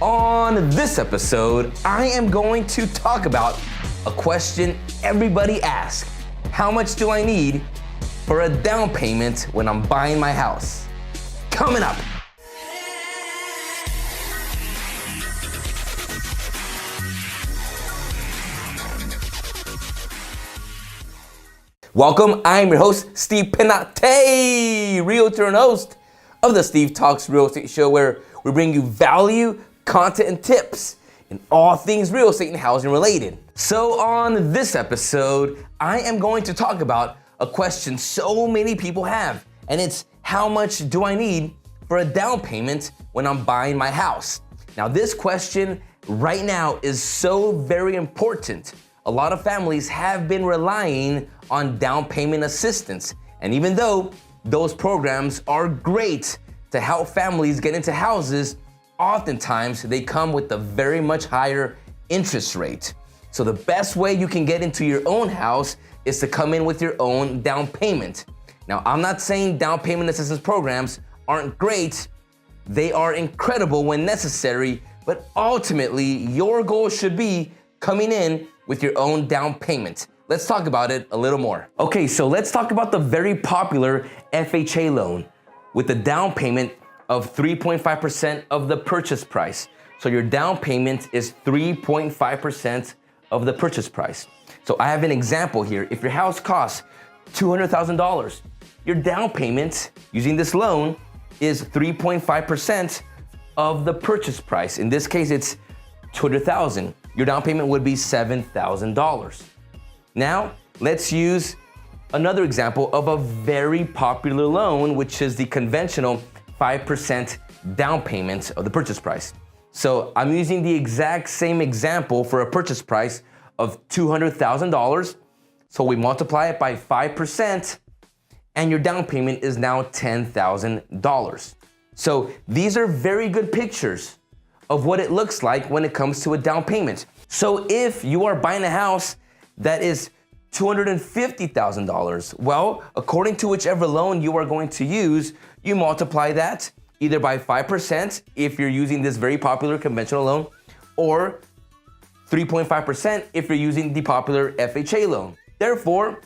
On this episode, I am going to talk about a question everybody asks. How much do I need for a down payment when I'm buying my house? Coming up. Welcome, I'm your host, Steve Penate, realtor and host of the Steve Talks Real Estate Show, where we bring you value, content, and tips in all things real estate and housing related. So on this episode, I am going to talk about a question so many people have, and it's how much do I need for a down payment when I'm buying my house? Now this question right now is so very important. A lot of families have been relying on down payment assistance. And even though those programs are great to help families get into houses, oftentimes they come with a very much higher interest rate. So the best way you can get into your own house is to come in with your own down payment. Now, I'm not saying down payment assistance programs aren't great. They are incredible when necessary, but ultimately your goal should be coming in with your own down payment. Let's talk about it a little more. Okay, so let's talk about the very popular FHA loan with a down payment of 3.5% of the purchase price. So your down payment is 3.5% of the purchase price. So I have an example here. If your house costs $200,000, your down payment using this loan is 3.5% of the purchase price. In this case, it's $200,000. Your down payment would be $7,000. Now, let's use another example of a very popular loan, which is the conventional 5% down payment of the purchase price. So I'm using the exact same example for a purchase price of $200,000. So we multiply it by 5%, and your down payment is now $10,000. So these are very good pictures of what it looks like when it comes to a down payment. So if you are buying a house that is $250,000, well, according to whichever loan you are going to use, you multiply that either by 5% if you're using this very popular conventional loan, or 3.5% if you're using the popular FHA loan. Therefore,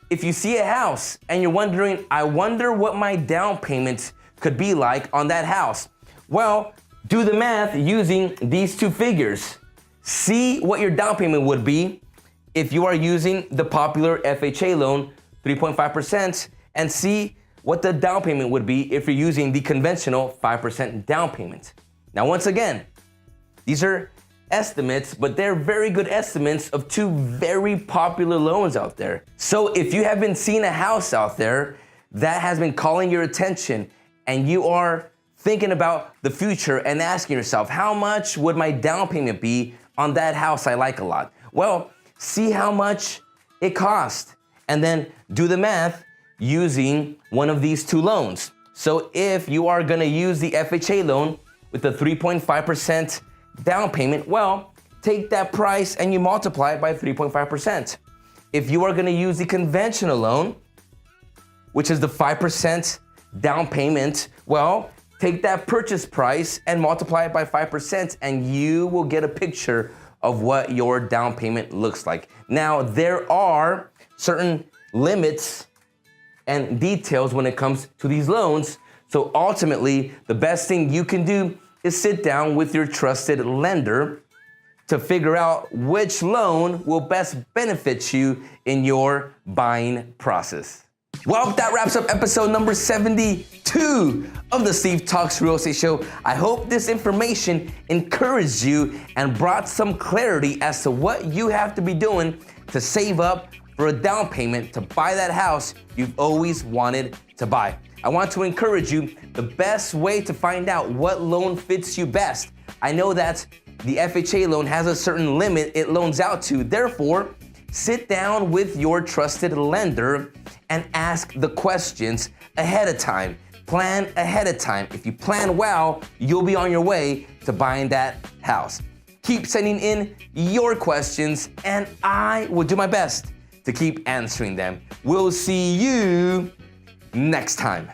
if you see a house and you're wondering, I wonder what my down payment could be like on that house, well, do the math using these two figures. See what your down payment would be if you are using the popular FHA loan, 3.5%, and see what the down payment would be if you're using the conventional 5% down payment. Now, once again, these are estimates, but they're very good estimates of two very popular loans out there. So if you have been seeing a house out there that has been calling your attention and you are thinking about the future and asking yourself, how much would my down payment be on that house I like a lot? Well, see how much it costs and then do the math using one of these two loans. So if you are gonna use the FHA loan with the 3.5% down payment, well, take that price and you multiply it by 3.5%. If you are gonna use the conventional loan, which is the 5% down payment, well, take that purchase price and multiply it by 5%, and you will get a picture of what your down payment looks like. Now, there are certain limits and details when it comes to these loans. So ultimately, the best thing you can do is sit down with your trusted lender to figure out which loan will best benefit you in your buying process. Well, that wraps up episode number 72 of the Steve Talks Real Estate Show. I hope this information encouraged you and brought some clarity as to what you have to be doing to save up for a down payment to buy that house you've always wanted to buy. I want to encourage you, the best way to find out what loan fits you best. I know that the FHA loan has a certain limit it loans out to. Therefore, sit down with your trusted lender and ask the questions ahead of time. Plan ahead of time. If you plan well, you'll be on your way to buying that house. Keep sending in your questions, and I will do my best to keep answering them. We'll see you next time.